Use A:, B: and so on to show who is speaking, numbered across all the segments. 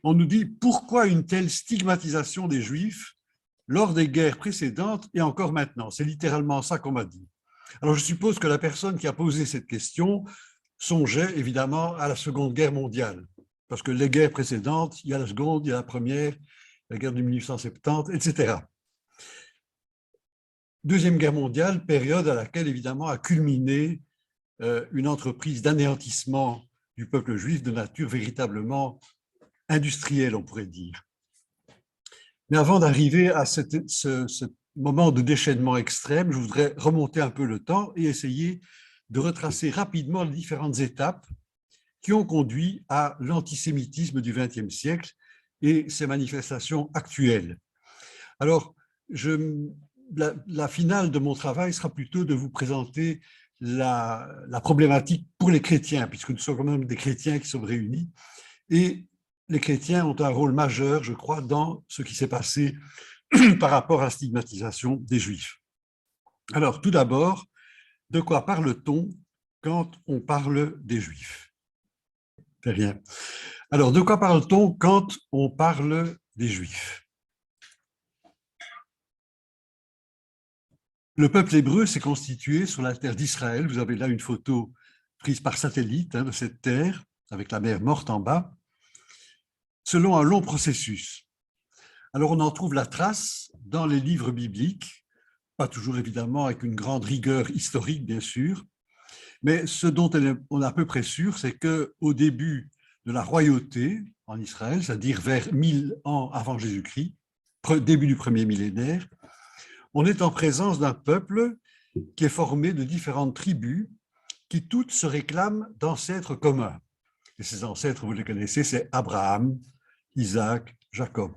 A: On nous dit pourquoi une telle stigmatisation des Juifs lors des guerres précédentes et encore maintenant. C'est littéralement ça qu'on m'a dit. Alors je suppose que la personne qui a posé cette question songeait évidemment à la Seconde Guerre mondiale, parce que les guerres précédentes, il y a la Seconde, il y a la Première, la guerre de 1870, etc. Deuxième Guerre mondiale, période à laquelle évidemment a culminé une entreprise d'anéantissement du peuple juif de nature véritablement industrielle, on pourrait dire. Mais avant d'arriver à ce moment de déchaînement extrême, je voudrais remonter un peu le temps et essayer de retracer rapidement les différentes étapes qui ont conduit à l'antisémitisme du XXe siècle et ses manifestations actuelles. Alors, la finale de mon travail sera plutôt de vous présenter la problématique pour les chrétiens, puisque nous sommes quand même des chrétiens qui sont réunis, et les chrétiens ont un rôle majeur, je crois, dans ce qui s'est passé par rapport à la stigmatisation des Juifs. Alors, tout d'abord, de quoi parle-t-on quand on parle des Juifs? C'est rien. Alors, de quoi parle-t-on quand on parle des Juifs? Le peuple hébreu s'est constitué sur la terre d'Israël. Vous avez là une photo prise par satellite de cette terre, avec la mer Morte en bas, selon un long processus. Alors, on en trouve la trace dans les livres bibliques, pas toujours évidemment avec une grande rigueur historique, bien sûr, mais ce dont on est à peu près sûr, c'est qu'au début de la royauté en Israël, c'est-à-dire vers 1000 ans avant Jésus-Christ, début du premier millénaire, on est en présence d'un peuple qui est formé de différentes tribus qui toutes se réclament d'ancêtres communs. Et ces ancêtres, vous les connaissez, c'est Abraham, Isaac, Jacob.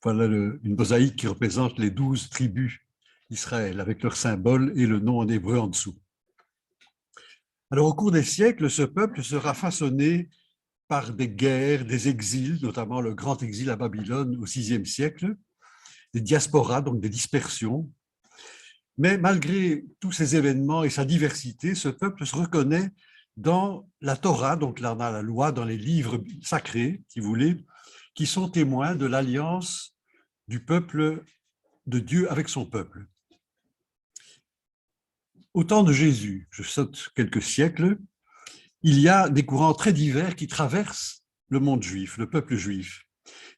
A: Voilà une mosaïque qui représente les 12 tribus d'Israël, avec leur symbole et le nom en hébreu en dessous. Alors, au cours des siècles, ce peuple sera façonné par des guerres, des exils, notamment le grand exil à Babylone au VIe siècle, des diasporas, donc des dispersions. Mais malgré tous ces événements et sa diversité, ce peuple se reconnaît dans la Torah, donc là on a la loi, dans les livres sacrés, si vous voulez, qui sont témoins de l'alliance du peuple de Dieu avec son peuple. Au temps de Jésus, je saute quelques siècles, il y a des courants très divers qui traversent le monde juif, le peuple juif.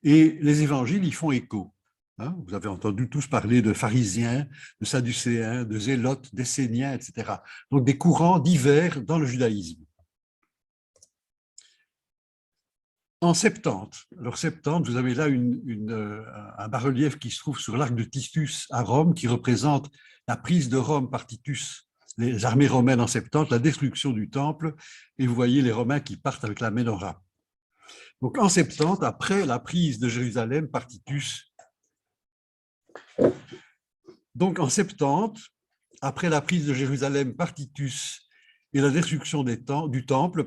A: Et les évangiles y font écho. Vous avez entendu tous parler de pharisiens, de sadducéens, de zélotes, d'esséniens, etc. Donc des courants divers dans le judaïsme. En 70, alors 70, vous avez là un bas-relief qui se trouve sur l'arc de Titus à Rome, qui représente la prise de Rome par Titus, les armées romaines en 70, la destruction du temple, et vous voyez les Romains qui partent avec la menorah. Donc en 70, après la prise de Jérusalem par Titus, donc en 70, après la prise de Jérusalem par Titus et la destruction du temple,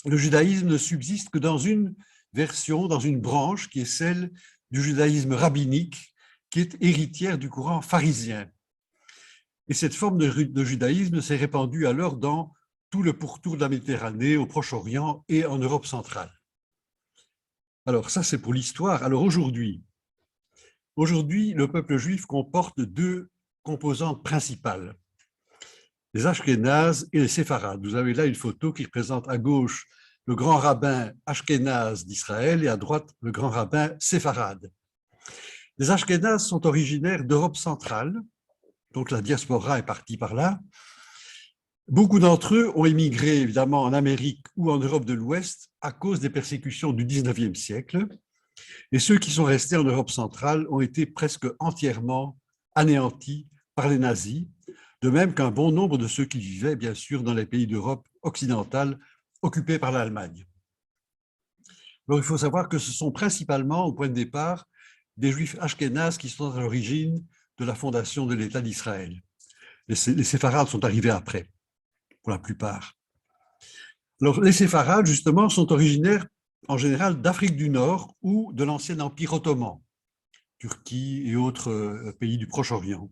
A: le judaïsme ne subsiste que dans une version, dans une branche qui est celle du judaïsme rabbinique, qui est héritière du courant pharisien. Et cette forme de judaïsme s'est répandue alors dans tout le pourtour de la Méditerranée, au Proche-Orient et en Europe centrale. Alors ça, c'est pour l'histoire. Alors aujourd'hui, le peuple juif comporte deux composantes principales, les Ashkénazes et les Séfarades. Vous avez là une photo qui représente à gauche le grand rabbin Ashkénaze d'Israël et à droite le grand rabbin séfarade. Les Ashkénazes sont originaires d'Europe centrale, donc la diaspora est partie par là. Beaucoup d'entre eux ont émigré évidemment en Amérique ou en Europe de l'Ouest à cause des persécutions du XIXe siècle. Et ceux qui sont restés en Europe centrale ont été presque entièrement anéantis par les nazis, de même qu'un bon nombre de ceux qui vivaient, bien sûr, dans les pays d'Europe occidentale occupés par l'Allemagne. Alors, il faut savoir que ce sont principalement, au point de départ, des Juifs ashkénazes qui sont à l'origine de la fondation de l'État d'Israël. Les séfarades sont arrivés après, pour la plupart. Alors, les séfarades, justement, sont originaires en général d'Afrique du Nord ou de l'ancien Empire ottoman, Turquie et autres pays du Proche-Orient.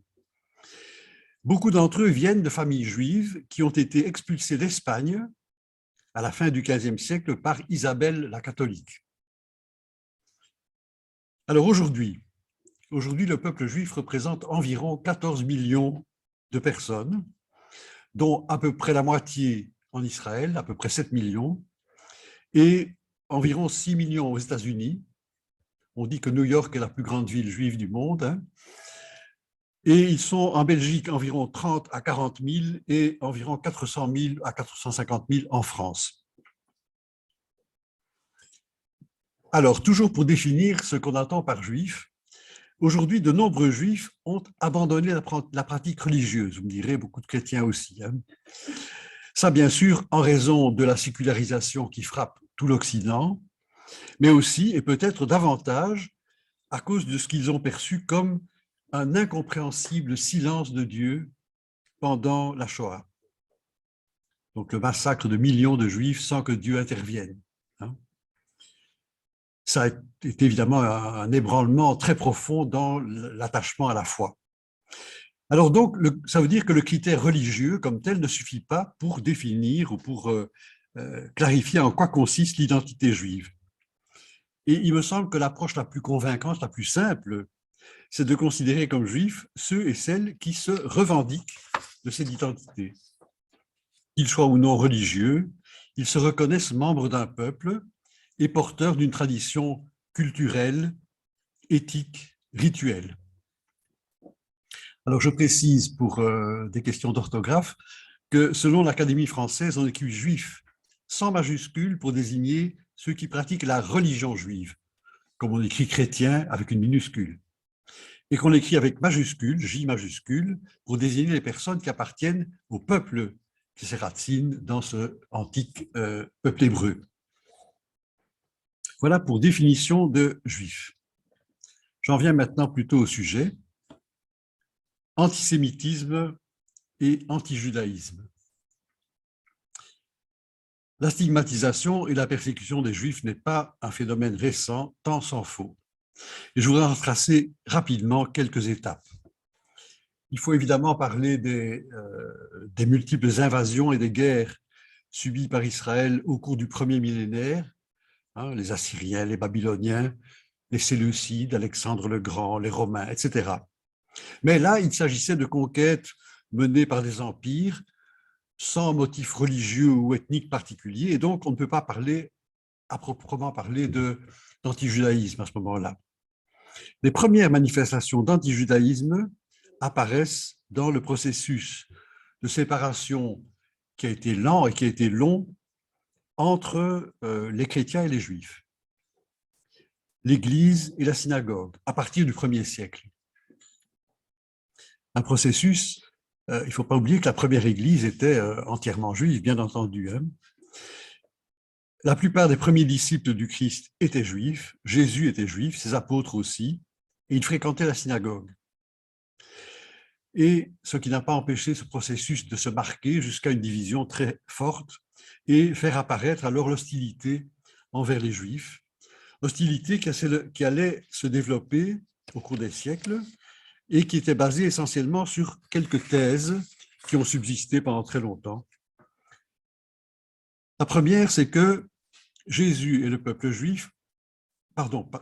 A: Beaucoup d'entre eux viennent de familles juives qui ont été expulsées d'Espagne à la fin du XVe siècle par Isabelle la catholique. Alors aujourd'hui, le peuple juif représente environ 14 millions de personnes, dont à peu près la moitié en Israël, à peu près 7 millions, et environ 6 millions aux États-Unis. On dit que New York est la plus grande ville juive du monde, hein. Et ils sont en Belgique environ 30 à 40 000 et environ 400 000 à 450 000 en France. Alors, toujours pour définir ce qu'on entend par juif, aujourd'hui, de nombreux juifs ont abandonné la pratique religieuse. Vous me direz, beaucoup de chrétiens aussi, hein. Ça, bien sûr, en raison de la sécularisation qui frappe tout l'Occident, mais aussi, et peut-être davantage, à cause de ce qu'ils ont perçu comme un incompréhensible silence de Dieu pendant la Shoah. Donc le massacre de millions de Juifs sans que Dieu intervienne, hein. Ça a été évidemment un ébranlement très profond dans l'attachement à la foi. Alors donc, ça veut dire que le critère religieux comme tel ne suffit pas pour définir ou pour clarifier en quoi consiste l'identité juive. Et il me semble que l'approche la plus convaincante, la plus simple, c'est de considérer comme juifs ceux et celles qui se revendiquent de cette identité. Qu'ils soient ou non religieux, ils se reconnaissent membres d'un peuple et porteurs d'une tradition culturelle, éthique, rituelle. Alors je précise pour des questions d'orthographe que selon l'Académie française, on écrit juif sans majuscule pour désigner ceux qui pratiquent la religion juive, comme on écrit chrétien avec une minuscule, et qu'on écrit avec majuscule, J majuscule, pour désigner les personnes qui appartiennent au peuple qui se racine dans ce antique peuple hébreu. Voilà pour définition de juif. J'en viens maintenant plutôt au sujet. Antisémitisme et antijudaïsme. La stigmatisation et la persécution des Juifs n'est pas un phénomène récent, tant s'en faut. Et je voudrais en tracer rapidement quelques étapes. Il faut évidemment parler des multiples invasions et des guerres subies par Israël au cours du premier millénaire, hein, les Assyriens, les Babyloniens, les Séleucides, Alexandre le Grand, les Romains, etc. Mais là, il s'agissait de conquêtes menées par des empires sans motif religieux ou ethnique particulier, et donc on ne peut pas parler, à proprement parler, d'antijudaïsme à ce moment-là. Les premières manifestations d'antijudaïsme apparaissent dans le processus de séparation qui a été lent et qui a été long entre les chrétiens et les juifs, l'Église et la synagogue, à partir du 1er siècle. Un processus, il ne faut pas oublier que la première Église était entièrement juive, bien entendu, hein. La plupart des premiers disciples du Christ étaient juifs, Jésus était juif, ses apôtres aussi, et ils fréquentaient la synagogue. Et ce qui n'a pas empêché ce processus de se marquer jusqu'à une division très forte et faire apparaître alors l'hostilité envers les Juifs, hostilité qui allait se développer au cours des siècles et qui était basée essentiellement sur quelques thèses qui ont subsisté pendant très longtemps. La première, c'est que Jésus et le peuple juif,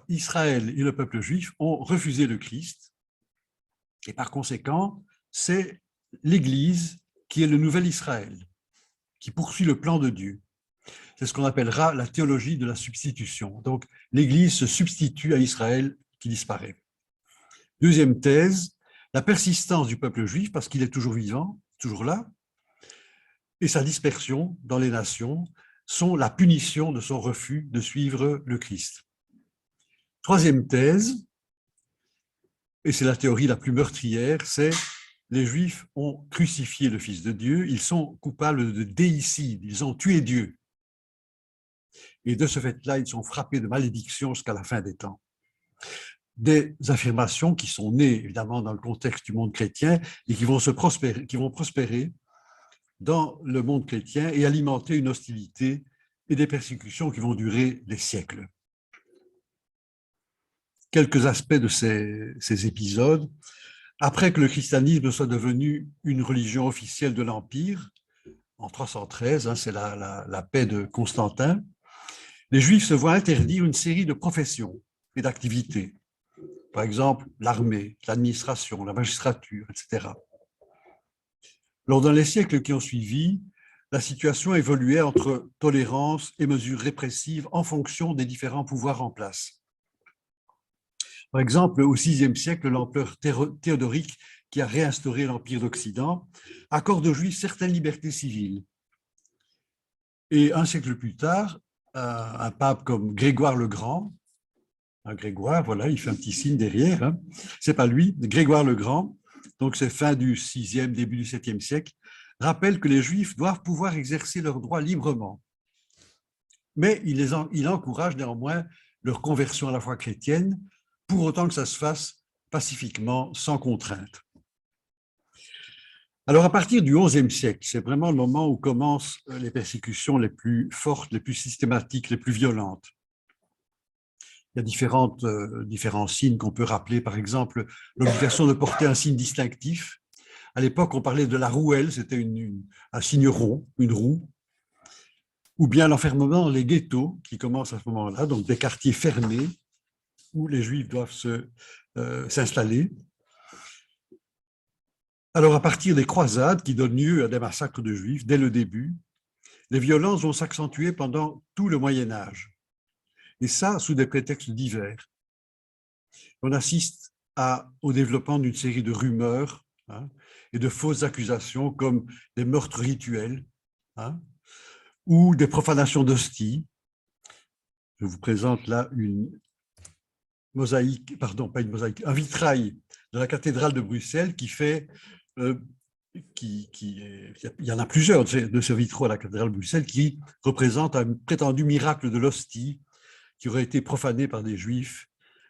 A: Israël et le peuple juif ont refusé le Christ, et par conséquent, c'est l'Église qui est le nouvel Israël, qui poursuit le plan de Dieu. C'est ce qu'on appellera la théologie de la substitution. Donc, l'Église se substitue à Israël qui disparaît. Deuxième thèse, la persistance du peuple juif, parce qu'il est toujours vivant, toujours là, et sa dispersion dans les nations sont la punition de son refus de suivre le Christ. Troisième thèse, et c'est la théorie la plus meurtrière, c'est les Juifs ont crucifié le Fils de Dieu, ils sont coupables de déicide, ils ont tué Dieu. Et de ce fait-là, ils sont frappés de malédiction jusqu'à la fin des temps. Des affirmations qui sont nées évidemment dans le contexte du monde chrétien et qui vont prospérer dans le monde chrétien et alimenter une hostilité et des persécutions qui vont durer des siècles. Quelques aspects de ces épisodes. Après que le christianisme soit devenu une religion officielle de l'Empire, en 313, c'est la paix de Constantin, les Juifs se voient interdire une série de professions et d'activités. Par exemple, l'armée, l'administration, la magistrature, etc. Lors dans les siècles qui ont suivi, la situation évoluait entre tolérance et mesures répressives en fonction des différents pouvoirs en place. Par exemple, au VIe siècle, l'empereur Théodoric, qui a réinstauré l'Empire d'Occident, accorde aux Juifs certaines libertés civiles. Et un siècle plus tard, un pape comme Grégoire le Grand, Grégoire, voilà, il fait un petit signe derrière, c'est pas lui, Grégoire le Grand, donc c'est fin du 6e, début du 7e siècle, rappelle que les Juifs doivent pouvoir exercer leurs droits librement. Mais il encourage néanmoins leur conversion à la foi chrétienne, pour autant que ça se fasse pacifiquement, sans contrainte. Alors, à partir du XIe siècle, c'est vraiment le moment où commencent les persécutions les plus fortes, les plus systématiques, les plus violentes. Il y a différents signes qu'on peut rappeler, par exemple, l'obligation de porter un signe distinctif. À l'époque, on parlait de la rouelle, c'était un signe rond, une roue, ou bien l'enfermement dans les ghettos, qui commence à ce moment-là, donc des quartiers fermés où les Juifs doivent s'installer. Alors, à partir des croisades qui donnent lieu à des massacres de Juifs dès le début, les violences vont s'accentuer pendant tout le Moyen Âge. Et ça, sous des prétextes divers. On assiste au développement d'une série de rumeurs et de fausses accusations comme des meurtres rituels ou des profanations d'hosties. Je vous présente là une mosaïque, pardon, pas une mosaïque, un vitrail de la cathédrale de Bruxelles qui fait, il y en a plusieurs de ce vitraux à la cathédrale de Bruxelles qui représentent un prétendu miracle de l'hostie qui aurait été profané par des Juifs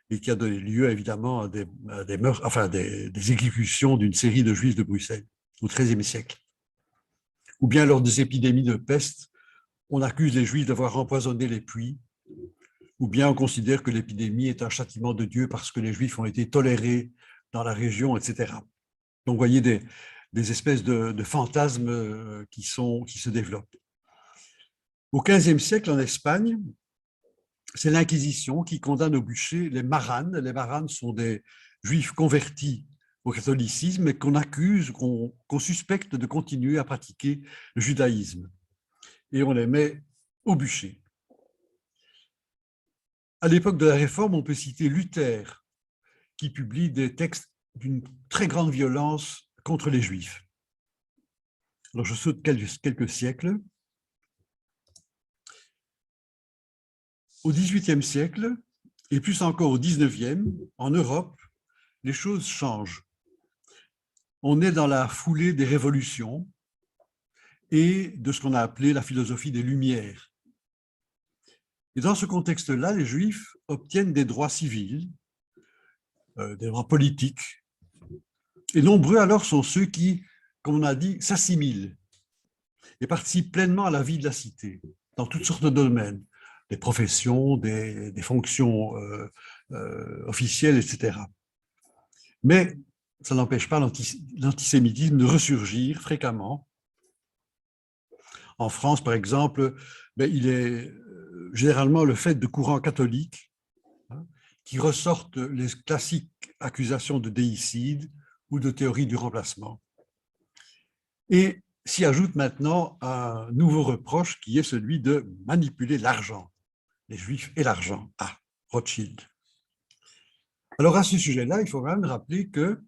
A: et qui a donné lieu évidemment à des meurtres, enfin des exécutions d'une série de Juifs de Bruxelles au XIIIe siècle. Ou bien lors des épidémies de peste, on accuse les Juifs d'avoir empoisonné les puits, ou bien on considère que l'épidémie est un châtiment de Dieu parce que les Juifs ont été tolérés dans la région, etc. Donc, vous voyez des espèces de fantasmes qui se développent. Au XVe siècle, en Espagne, c'est l'Inquisition qui condamne au bûcher les maranes. Les maranes sont des Juifs convertis au catholicisme et qu'on accuse, qu'on suspecte de continuer à pratiquer le judaïsme. Et on les met au bûcher. À l'époque de la Réforme, on peut citer Luther, qui publie des textes d'une très grande violence contre les Juifs. Alors, je saute quelques siècles. Au XVIIIe siècle, et plus encore au XIXe, en Europe, les choses changent. On est dans la foulée des révolutions et de ce qu'on a appelé la philosophie des Lumières. Et dans ce contexte-là, les Juifs obtiennent des droits civils, des droits politiques. Et nombreux alors sont ceux qui, comme on a dit, s'assimilent et participent pleinement à la vie de la cité, dans toutes sortes de domaines, des professions, des fonctions officielles, etc. Mais ça n'empêche pas l'antisémitisme de ressurgir fréquemment. En France, par exemple, il est généralement le fait de courants catholiques qui ressortent les classiques accusations de déicide ou de théorie du remplacement. Et s'y ajoute maintenant un nouveau reproche qui est celui de manipuler l'argent, les Juifs et l'argent. Ah, Rothschild. Alors à ce sujet-là, il faut quand même rappeler que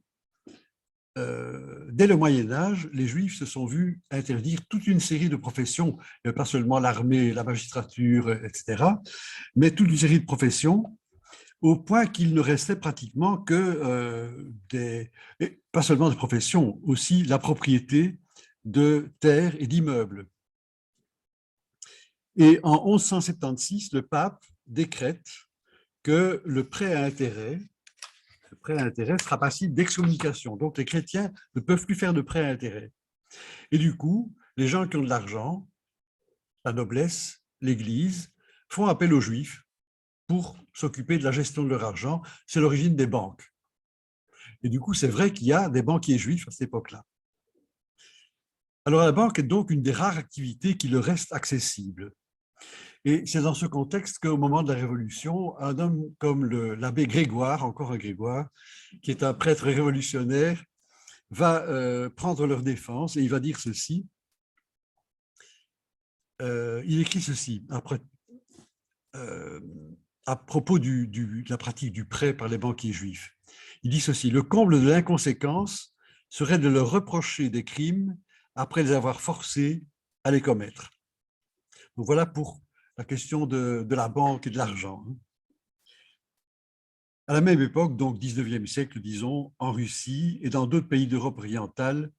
A: dès le Moyen Âge, les Juifs se sont vus interdire toute une série de professions, pas seulement l'armée, la magistrature, etc., mais toute une série de professions, au point qu'il ne restait pratiquement que pas seulement des professions, aussi la propriété de terres et d'immeubles. Et en 1176, le pape décrète que le prêt à intérêt sera passible d'excommunication. Donc, les chrétiens ne peuvent plus faire de prêt à intérêt. Et du coup, les gens qui ont de l'argent, la noblesse, l'Église, font appel aux Juifs pour s'occuper de la gestion de leur argent. C'est l'origine des banques. Et du coup, c'est vrai qu'il y a des banquiers juifs à cette époque-là. Alors, la banque est donc une des rares activités qui leur reste accessible. Et c'est dans ce contexte qu'au moment de la Révolution, un homme comme l'abbé Grégoire, encore un Grégoire, qui est un prêtre révolutionnaire, va prendre leur défense et il va dire ceci. Il écrit ceci après, à propos de la pratique du prêt par les banquiers juifs. Il dit ceci: le comble de l'inconséquence serait de leur reprocher des crimes après les avoir forcés à les commettre. Donc voilà pour la question de la banque et de l'argent. À la même époque, donc 19e siècle, disons, en Russie et dans d'autres pays d'Europe orientale,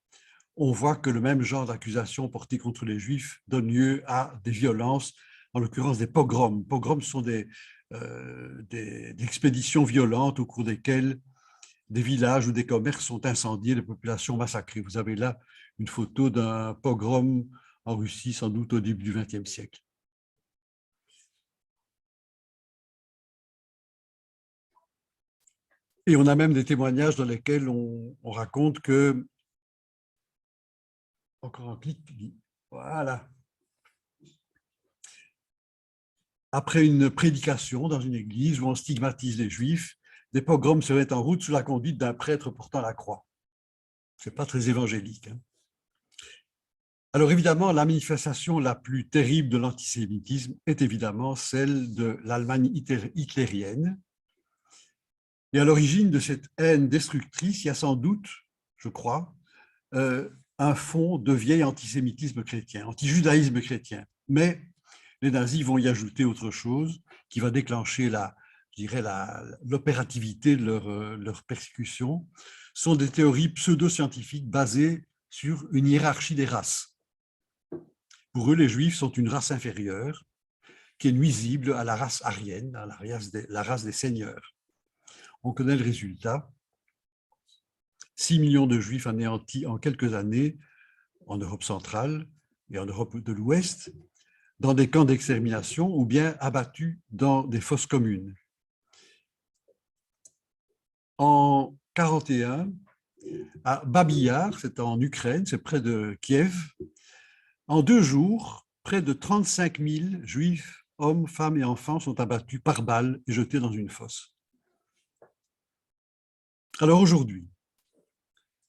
A: on voit que le même genre d'accusation portée contre les Juifs donne lieu à des violences, en l'occurrence des pogroms. Pogroms sont des expéditions violentes au cours desquelles des villages ou des commerces sont incendiés, les populations massacrées. Vous avez là une photo d'un pogrom en Russie, sans doute au début du XXe siècle. Et on a même des témoignages dans lesquels on raconte que, encore un clic, voilà, après une prédication dans une église où on stigmatise les Juifs, des pogroms se mettent en route sous la conduite d'un prêtre portant la croix. Ce n'est pas très évangélique. Alors évidemment, la manifestation la plus terrible de l'antisémitisme est évidemment celle de l'Allemagne hitlérienne. Et à l'origine de cette haine destructrice, il y a sans doute, je crois, un fond de vieil antisémitisme chrétien, antijudaïsme chrétien. Mais les nazis vont y ajouter autre chose qui va déclencher l'opérativité de leur persécution. Ce sont des théories pseudo-scientifiques basées sur une hiérarchie des races. Pour eux, les Juifs sont une race inférieure qui est nuisible à la race aryenne, à la race des seigneurs. On connaît le résultat. 6 millions de Juifs anéantis en quelques années en Europe centrale et en Europe de l'Ouest, dans des camps d'extermination ou bien abattus dans des fosses communes. En 1941, à Babi Yar, c'est en Ukraine, c'est près de Kiev, en 2 jours, près de 35 000 Juifs, hommes, femmes et enfants, sont abattus par balles et jetés dans une fosse. Alors aujourd'hui,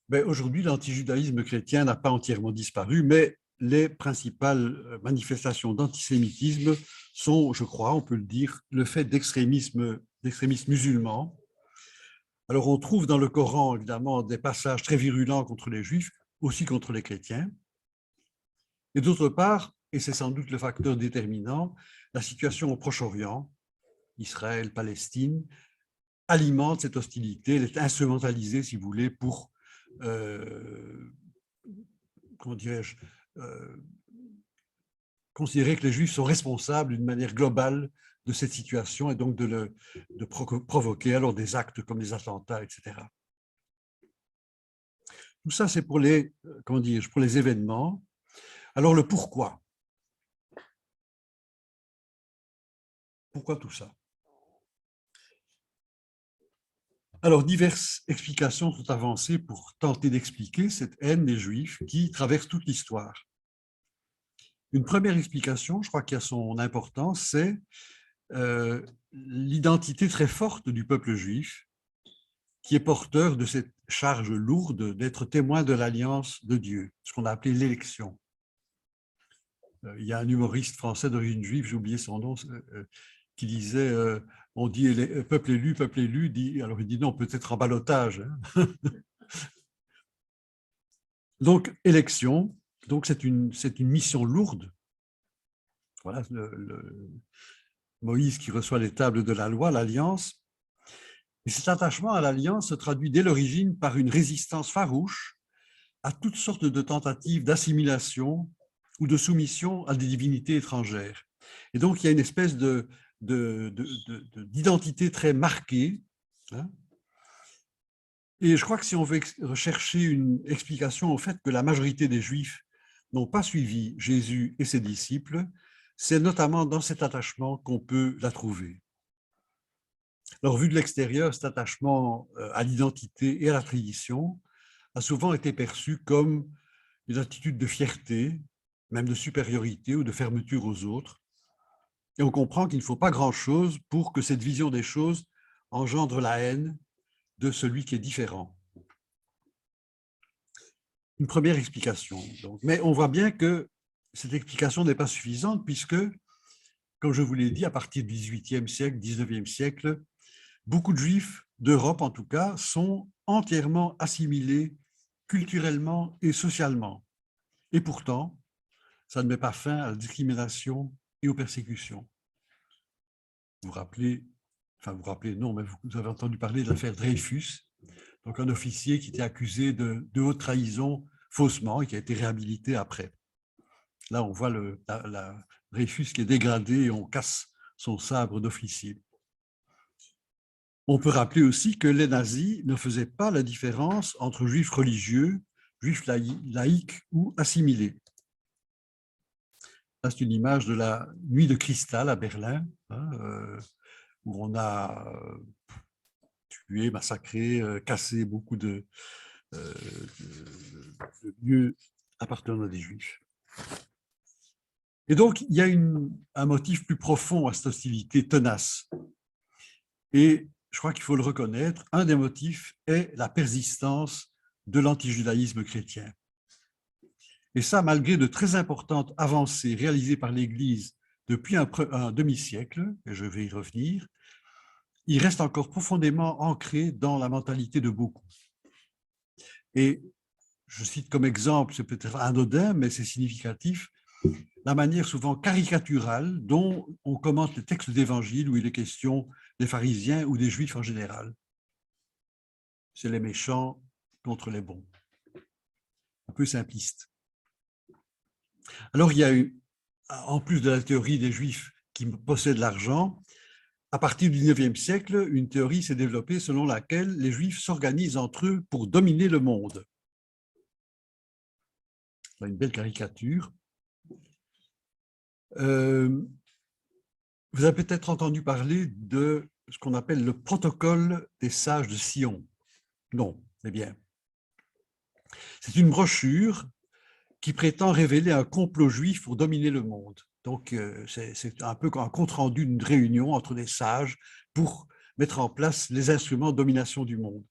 A: l'antijudaïsme chrétien n'a pas entièrement disparu, mais les principales manifestations d'antisémitisme sont, je crois, on peut le dire, le fait d'extrémisme musulmans. Alors on trouve dans le Coran, évidemment, des passages très virulents contre les Juifs, aussi contre les chrétiens. Et d'autre part, et c'est sans doute le facteur déterminant, la situation au Proche-Orient, Israël, Palestine, alimente cette hostilité, elle est instrumentalisée, si vous voulez, pour, comment dirais-je, considérer que les Juifs sont responsables d'une manière globale de cette situation et donc de provoquer alors des actes comme des attentats, etc. Tout ça, c'est pour pour les événements. Alors le pourquoi? Pourquoi tout ça? Alors, diverses explications sont avancées pour tenter d'expliquer cette haine des Juifs qui traverse toute l'histoire. Une première explication, je crois qu'il a son importance, c'est l'identité très forte du peuple juif qui est porteur de cette charge lourde d'être témoin de l'alliance de Dieu, ce qu'on a appelé l'élection. Il y a un humoriste français d'origine juive, j'ai oublié son nom, qui disait on dit peuple élu, dit, alors il dit non, peut-être en ballottage. Hein. Donc, élection, donc c'est une mission lourde. Voilà, Moïse qui reçoit les tables de la loi, l'alliance. Et cet attachement à l'alliance se traduit dès l'origine par une résistance farouche à toutes sortes de tentatives d'assimilation ou de soumission à des divinités étrangères. Et donc, il y a une espèce d'identité très marquée. Hein. Et je crois que si on veut rechercher une explication au fait que la majorité des Juifs n'ont pas suivi Jésus et ses disciples, c'est notamment dans cet attachement qu'on peut la trouver. Alors, vu de l'extérieur, cet attachement à l'identité et à la tradition a souvent été perçu comme une attitude de fierté, même de supériorité ou de fermeture aux autres. Et on comprend qu'il ne faut pas grand-chose pour que cette vision des choses engendre la haine de celui qui est différent. Une première explication. Donc. Mais on voit bien que cette explication n'est pas suffisante puisque, comme je vous l'ai dit, à partir du XVIIIe siècle, XIXe siècle, beaucoup de Juifs d'Europe, en tout cas, sont entièrement assimilés culturellement et socialement. Et pourtant, ça ne met pas fin à la discrimination et aux persécutions. Vous vous rappelez, enfin vous vous rappelez, non, mais vous avez entendu parler de l'affaire Dreyfus, donc un officier qui était accusé de haute trahison faussement et qui a été réhabilité après. Là, on voit la Dreyfus qui est dégradé et on casse son sabre d'officier. On peut rappeler aussi que les nazis ne faisaient pas la différence entre juifs religieux, juifs laïcs ou assimilés. Là, c'est une image de la nuit de cristal à Berlin, où on a tué, massacré, cassé beaucoup de lieux appartenant à des juifs. Et donc, il y a un motif plus profond à cette hostilité tenace. Et je crois qu'il faut le reconnaître, un des motifs est la persistance de l'antijudaïsme chrétien. Et ça, malgré de très importantes avancées réalisées par l'Église depuis un demi-siècle, et je vais y revenir, il reste encore profondément ancré dans la mentalité de beaucoup. Et je cite comme exemple, c'est peut-être anodin, mais c'est significatif, la manière souvent caricaturale dont on commente les textes d'évangile où il est question des pharisiens ou des juifs en général. C'est les méchants contre les bons. Un peu simpliste. Alors, il y a eu, en plus de la théorie des juifs qui possèdent l'argent, à partir du XIXe siècle, une théorie s'est développée selon laquelle les juifs s'organisent entre eux pour dominer le monde. Une belle caricature. Vous avez peut-être entendu parler de ce qu'on appelle le protocole des sages de Sion. Non, eh bien. C'est une brochure qui prétend révéler un complot juif pour dominer le monde. Donc, c'est un peu un compte-rendu d'une réunion entre des sages pour mettre en place les instruments de domination du monde.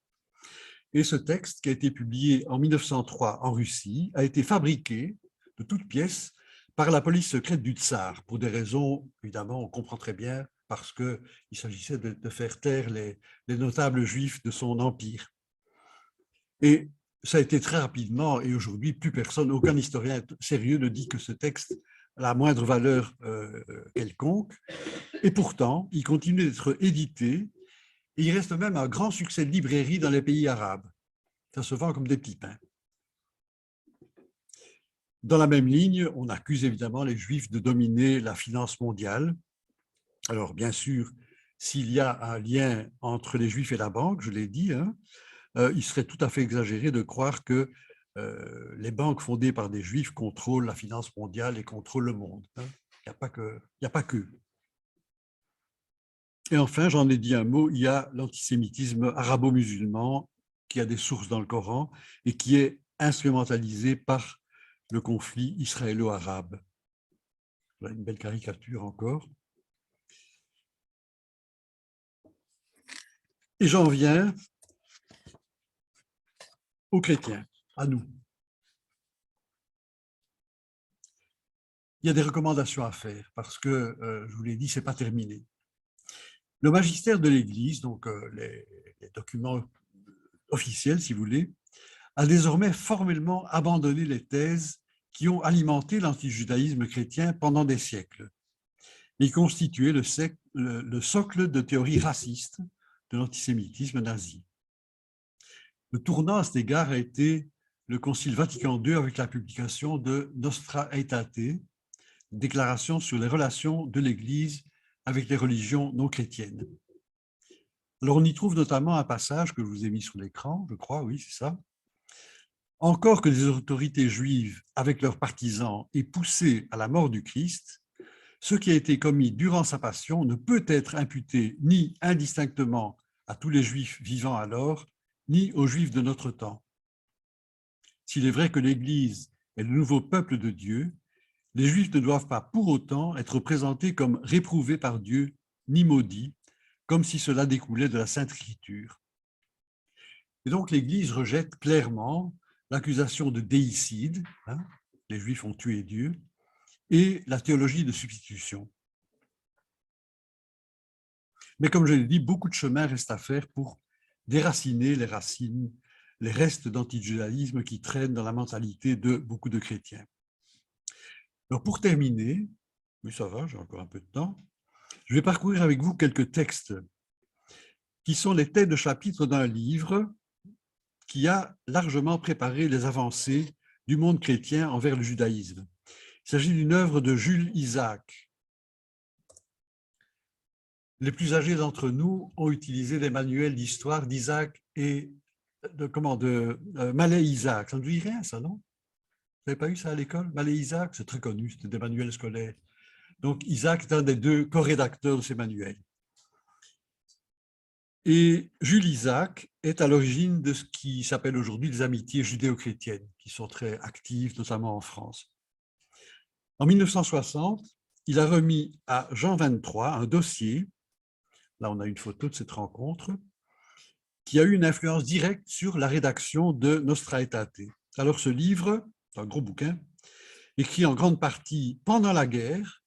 A: Et ce texte, qui a été publié en 1903 en Russie, a été fabriqué de toutes pièces par la police secrète du tsar, pour des raisons, évidemment, on comprend très bien, parce qu'il s'agissait de faire taire les notables juifs de son empire. Et ça a été très rapidement, et aujourd'hui, plus personne, aucun historien sérieux ne dit que ce texte a la moindre valeur quelconque. Et pourtant, il continue d'être édité, et il reste même un grand succès de librairie dans les pays arabes. Ça se vend comme des petits pains. Dans la même ligne, on accuse évidemment les Juifs de dominer la finance mondiale. Alors, bien sûr, s'il y a un lien entre les Juifs et la banque, je l'ai dit, il serait tout à fait exagéré de croire que les banques fondées par des Juifs contrôlent la finance mondiale et contrôlent le monde. Il n'y a pas que. Et enfin, j'en ai dit un mot, il y a l'antisémitisme arabo-musulman qui a des sources dans le Coran et qui est instrumentalisé par le conflit israélo-arabe. Voilà une belle caricature encore. Et j'en viens aux chrétiens, à nous. Il y a des recommandations à faire parce que, je vous l'ai dit, ce n'est pas terminé. Le magistère de l'Église, donc les documents officiels, si vous voulez, a désormais formellement abandonné les thèses qui ont alimenté l'antijudaïsme chrétien pendant des siècles et constitué le socle de théories racistes de l'antisémitisme nazi. Le tournant à cet égard a été le Concile Vatican II avec la publication de Nostra Aetate, déclaration sur les relations de l'Église avec les religions non chrétiennes. Alors, on y trouve notamment un passage que je vous ai mis sur l'écran, je crois, oui, c'est ça. Encore que les autorités juives, avec leurs partisans, aient poussé à la mort du Christ, Ce qui a été commis durant sa passion ne peut être imputé ni indistinctement à tous les Juifs vivant alors, ni aux Juifs de notre temps. S'il est vrai que l'Église est le nouveau peuple de Dieu, les Juifs ne doivent pas pour autant être présentés comme réprouvés par Dieu, ni maudits, comme si cela découlait de la Sainte Écriture. Et donc l'Église rejette clairement l'accusation de déicide, hein, les Juifs ont tué Dieu, et la théologie de substitution. Mais comme je l'ai dit, beaucoup de chemin reste à faire pour déraciner les racines, les restes d'antijudaïsme qui traînent dans la mentalité de beaucoup de chrétiens. Alors pour terminer, oui ça va, j'ai encore un peu de temps, je vais parcourir avec vous quelques textes qui sont les têtes de chapitre d'un livre qui a largement préparé les avancées du monde chrétien envers le judaïsme. Il s'agit d'une œuvre de Jules Isaac. Les plus âgés d'entre nous ont utilisé les manuels d'histoire d'Isaac et de Malais Isaac. Ça ne vous dit rien, ça, non? Vous n'avez pas eu ça à l'école? Malais Isaac, c'est très connu, c'était des manuels scolaires. Donc, Isaac est un des deux co-rédacteurs de ces manuels. Et Jules Isaac est à l'origine de ce qui s'appelle aujourd'hui les amitiés judéo-chrétiennes, qui sont très actives, notamment en France. En 1960, il a remis à Jean 23 un dossier, là on a une photo de cette rencontre, qui a eu une influence directe sur la rédaction de Nostra Aetate. Alors ce livre, c'est un gros bouquin, écrit en grande partie pendant la guerre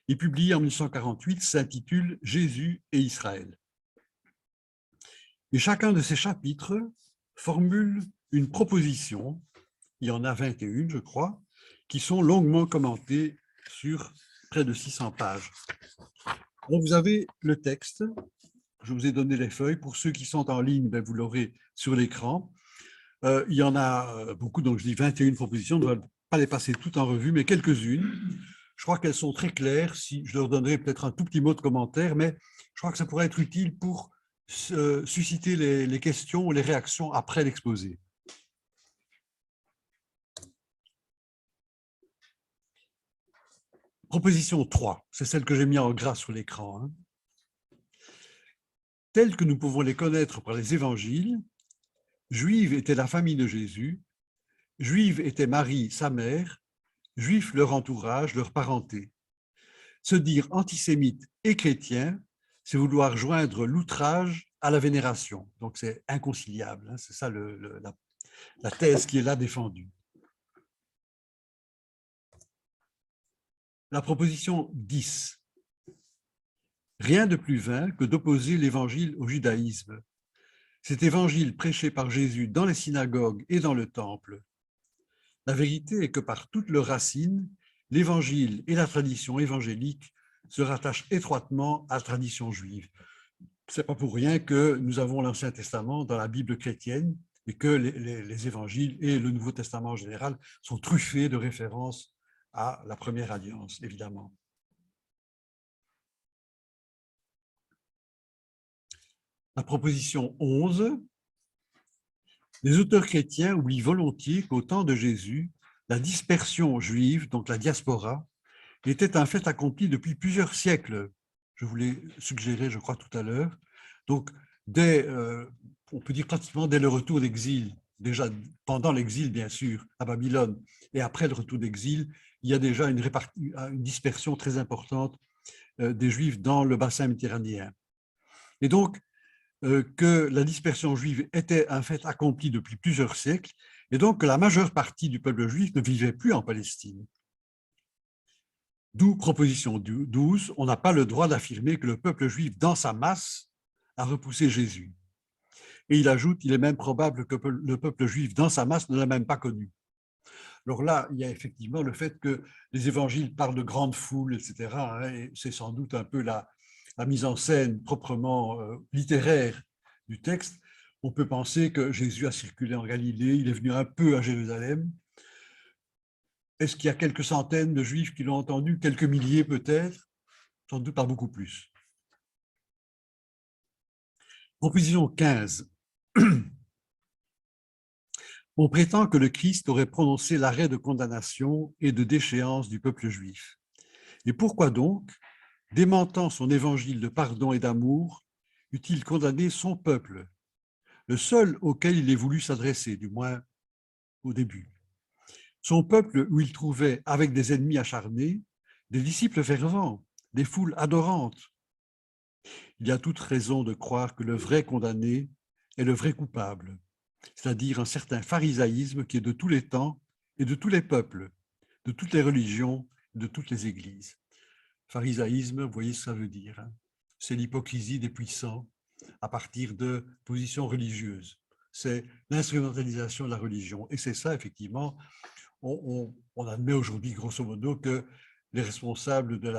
A: et publié en 1948, s'intitule « Jésus et Israël ». Et chacun de ces chapitres formule une proposition, il y en a 21, je crois, qui sont longuement commentées sur près de 600 pages. Donc vous avez le texte, je vous ai donné les feuilles, pour ceux qui sont en ligne, ben vous l'aurez sur l'écran. Il y en a beaucoup, donc je dis 21 propositions, on ne va pas les passer toutes en revue, mais quelques-unes. Je crois qu'elles sont très claires, si je leur donnerai peut-être un tout petit mot de commentaire, mais je crois que ça pourrait être utile pour susciter les questions ou les réactions après l'exposé. Proposition 3, c'est celle que j'ai mis en gras sur l'écran. Hein. Telles que nous pouvons les connaître par les évangiles, juive était la famille de Jésus, juive était Marie, sa mère, juif leur entourage, leur parenté. Se dire antisémite et chrétien, c'est vouloir joindre l'outrage à la vénération. Donc c'est inconciliable, hein, c'est ça la thèse qui est là défendue. La proposition 10. Rien de plus vain que d'opposer l'évangile au judaïsme. Cet évangile prêché par Jésus dans les synagogues et dans le temple. La vérité est que par toutes leurs racines, l'évangile et la tradition évangélique se rattachent étroitement à la tradition juive. Ce n'est pas pour rien que nous avons l'Ancien Testament dans la Bible chrétienne et que les évangiles et le Nouveau Testament en général sont truffés de références à la première alliance, évidemment. La proposition 11. Les auteurs chrétiens oublient volontiers qu'au temps de Jésus, la dispersion juive, donc la diaspora, était un fait accompli depuis plusieurs siècles. Je vous l'ai suggéré, je crois, tout à l'heure. Donc, on peut dire pratiquement dès le retour d'exil, déjà pendant l'exil, bien sûr, à Babylone, et après le retour d'exil, il y a déjà une dispersion très importante des Juifs dans le bassin méditerranéen. Et donc, que la dispersion juive était un fait accompli depuis plusieurs siècles, et donc que la majeure partie du peuple juif ne vivait plus en Palestine. D'où proposition 12, on n'a pas le droit d'affirmer que le peuple juif dans sa masse a repoussé Jésus. Et il ajoute, il est même probable que le peuple juif dans sa masse ne l'a même pas connu. Alors là, il y a effectivement le fait que les évangiles parlent de grandes foules, etc. Hein, et c'est sans doute un peu la mise en scène proprement littéraire du texte. On peut penser que Jésus a circulé en Galilée, il est venu un peu à Jérusalem. Est-ce qu'il y a quelques centaines de Juifs qui l'ont entendu, quelques milliers peut-être? Sans doute pas beaucoup plus. Proposition 15. On prétend que le Christ aurait prononcé l'arrêt de condamnation et de déchéance du peuple juif. Et pourquoi donc, démentant son évangile de pardon et d'amour, eût-il condamné son peuple, le seul auquel il ait voulu s'adresser, du moins au début? Son peuple où il trouvait, avec des ennemis acharnés, des disciples fervents, des foules adorantes. Il y a toute raison de croire que le vrai condamné est le vrai coupable, c'est-à-dire un certain pharisaïsme qui est de tous les temps et de tous les peuples, de toutes les religions, de toutes les églises. Pharisaïsme, vous voyez ce que ça veut dire, hein? C'est l'hypocrisie des puissants à partir de positions religieuses. C'est l'instrumentalisation de la religion. Et c'est ça, effectivement, on admet aujourd'hui, grosso modo, que les responsables de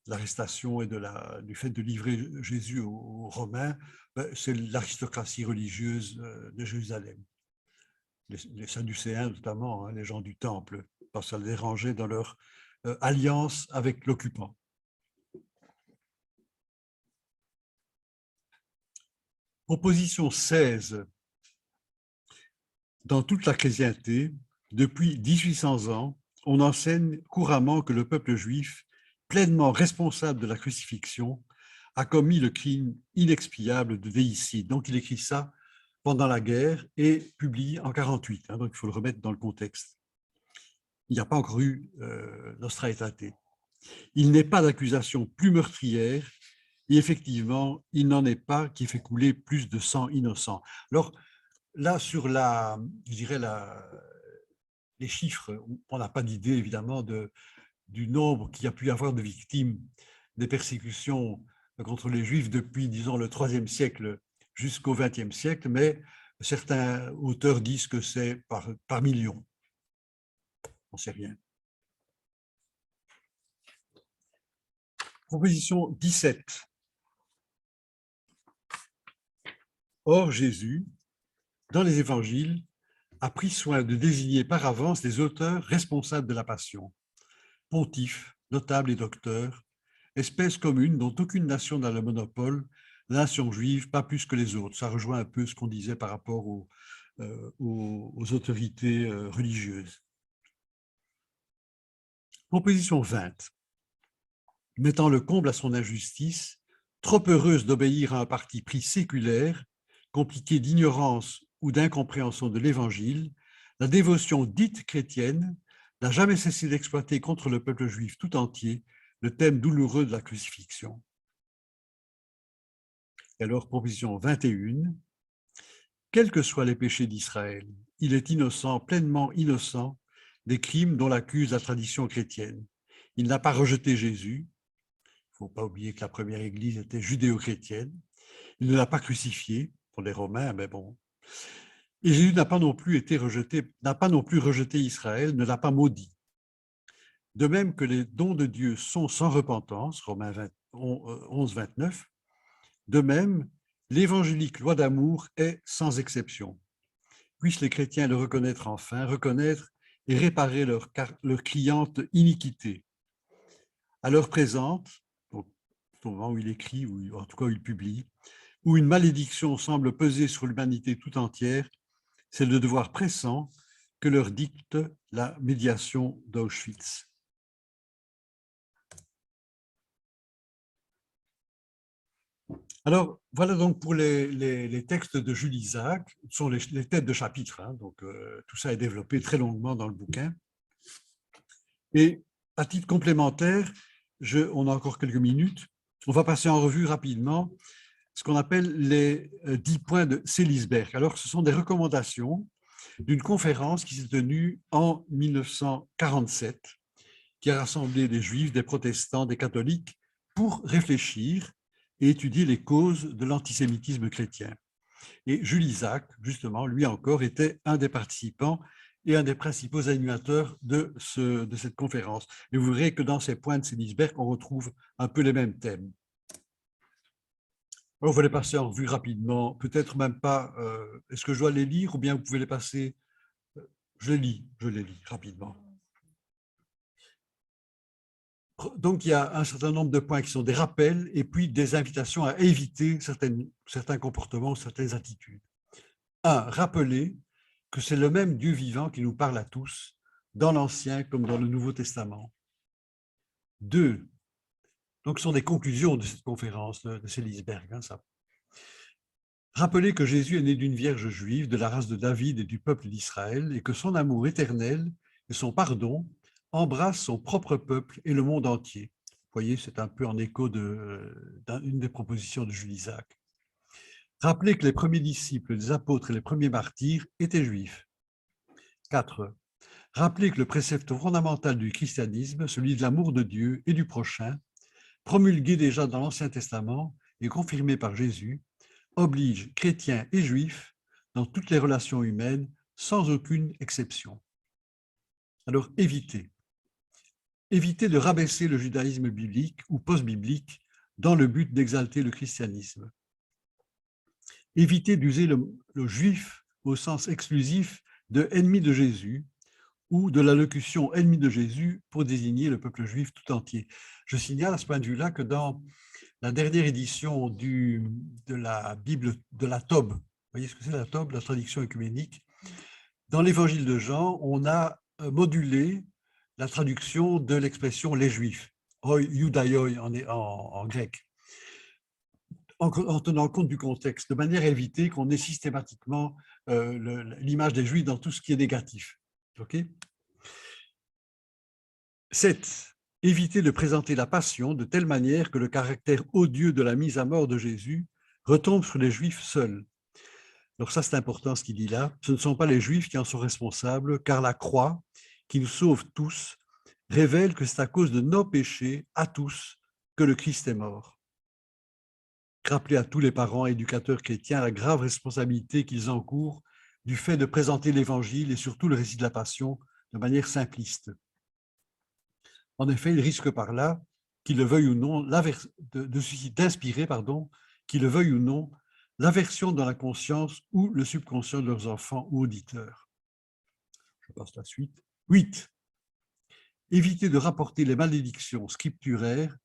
A: l'arrestation et du fait de livrer Jésus aux Romains, c'est l'aristocratie religieuse de Jérusalem. Les Sadducéens notamment, hein, les gens du temple, parce que ça les dérangeait dans leur alliance avec l'occupant. Proposition 16. Dans toute la chrétienté, depuis 1800 ans, on enseigne couramment que le peuple juif, pleinement responsable de la crucifixion, a commis le crime inexpiable de déicide. Donc il écrit ça pendant la guerre et publie en 1948. Hein, donc il faut le remettre dans le contexte. Il n'y a pas encore eu Nostra Aetate. Il n'est pas d'accusation plus meurtrière et effectivement, il n'en est pas qui fait couler plus de sang innocent. Alors là, sur je dirais les chiffres, on n'a pas d'idée évidemment du nombre qu'il y a pu y avoir de victimes des persécutions contre les Juifs depuis, disons, le IIIe siècle jusqu'au XXe siècle, mais certains auteurs disent que c'est par millions. On ne sait rien. Proposition 17. Or, Jésus, dans les évangiles, a pris soin de désigner par avance les auteurs responsables de la passion. Pontifes, notables et docteurs, espèce commune dont aucune nation n'a le monopole, la nation juive pas plus que les autres. Ça rejoint un peu ce qu'on disait par rapport aux autorités religieuses. Proposition 20. Mettant le comble à son injustice, trop heureuse d'obéir à un parti pris séculaire, compliqué d'ignorance ou d'incompréhension de l'Évangile, la dévotion dite chrétienne n'a jamais cessé d'exploiter contre le peuple juif tout entier le thème douloureux de la crucifixion. Et alors, proposition 21, quels que soient les péchés d'Israël, il est innocent, pleinement innocent, des crimes dont l'accuse la tradition chrétienne. Il n'a pas rejeté Jésus. Il ne faut pas oublier que la première église était judéo-chrétienne. Il ne l'a pas crucifié, pour les Romains, mais bon. Et Jésus n'a pas non plus été rejeté, n'a pas non plus rejeté Israël, ne l'a pas maudit. De même que les dons de Dieu sont sans repentance, Romains 11, 29, de même, l'évangélique loi d'amour est sans exception. Puissent les chrétiens le reconnaître enfin, reconnaître et réparer leur criante iniquité. À l'heure présente, au moment où il écrit, ou en tout cas où il publie, où une malédiction semble peser sur l'humanité tout entière, c'est le devoir pressant que leur dicte la médiation d'Auschwitz. Alors, voilà donc pour les textes de Jules Isaac, ce sont les têtes de chapitre, hein, donc tout ça est développé très longuement dans le bouquin. Et à titre complémentaire, on a encore quelques minutes, on va passer en revue rapidement ce qu'on appelle les 10 points de Seelisberg. Alors, ce sont des recommandations d'une conférence qui s'est tenue en 1947, qui a rassemblé des juifs, des protestants, des catholiques, pour réfléchir et étudier les causes de l'antisémitisme chrétien. Et Jules Isaac, justement, lui encore, était un des participants et un des principaux animateurs de cette conférence. Et vous verrez que dans ces points de Seelisberg, on retrouve un peu les mêmes thèmes. Alors, vous les passer en revue rapidement, peut-être même pas, est-ce que je dois les lire ou bien vous pouvez les passer? Je les lis rapidement. Donc, il y a un certain nombre de points qui sont des rappels et puis des invitations à éviter certains comportements, certaines attitudes. 1. Rappeler que c'est le même Dieu vivant qui nous parle à tous, dans l'Ancien comme dans le Nouveau Testament. 2. Donc, ce sont des conclusions de cette conférence de Seelisberg, hein, ça. Rappelez que Jésus est né d'une vierge juive, de la race de David et du peuple d'Israël, et que son amour éternel et son pardon embrassent son propre peuple et le monde entier. Vous voyez, c'est un peu en écho d'une des propositions de Jules Isaac. Rappelez que les premiers disciples, les apôtres et les premiers martyrs étaient juifs. 4. Rappelez que le précepte fondamental du christianisme, celui de l'amour de Dieu et du prochain, promulgué déjà dans l'Ancien Testament et confirmé par Jésus, oblige chrétiens et juifs dans toutes les relations humaines, sans aucune exception. Alors évitez de rabaisser le judaïsme biblique ou post-biblique dans le but d'exalter le christianisme. Évitez d'user le juif au sens exclusif de ennemi de Jésus ou de l'allocution ennemi de Jésus pour désigner le peuple juif tout entier. Je signale à ce point de vue-là que dans la dernière édition de la Bible de la Tob, vous voyez ce que c'est la Tob, la traduction œcuménique, dans l'évangile de Jean, on a modulé la traduction de l'expression les Juifs, oi iudaioi en grec, en tenant compte du contexte, de manière à éviter qu'on ait systématiquement l'image des Juifs dans tout ce qui est négatif. Okay. 7. Éviter de présenter la passion de telle manière que le caractère odieux de la mise à mort de Jésus retombe sur les Juifs seuls. Alors ça, c'est important ce qu'il dit là. Ce ne sont pas les Juifs qui en sont responsables, car la croix, qui nous sauve tous, révèle que c'est à cause de nos péchés, à tous, que le Christ est mort. Rappelez à tous les parents et éducateurs chrétiens la grave responsabilité qu'ils encourent du fait de présenter l'Évangile et surtout le récit de la Passion de manière simpliste. En effet, ils risquent par là, qu'ils le veuillent ou non, d'inspirer, qu'ils le veuillent ou non, l'aversion dans la conscience ou le subconscient de leurs enfants ou auditeurs. Je passe à la suite. 8. Éviter de rapporter les malédictions scripturaires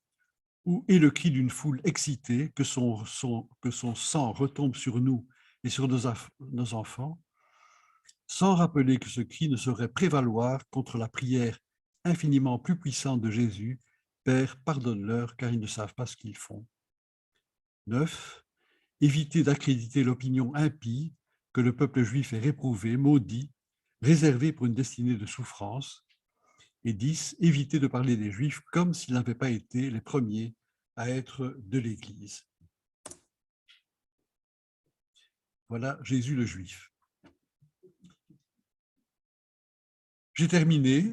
A: et le cri d'une foule excitée que son sang retombe sur nous et sur nos enfants, sans rappeler que ce cri ne saurait prévaloir contre la prière infiniment plus puissante de Jésus, Père, pardonne-leur car ils ne savent pas ce qu'ils font. 9. Éviter d'accréditer l'opinion impie que le peuple juif est réprouvé, maudit, réservé pour une destinée de souffrance. Et 10. Éviter de parler des Juifs comme s'ils n'avaient pas été les premiers à être de l'Église. Voilà Jésus le Juif. J'ai terminé.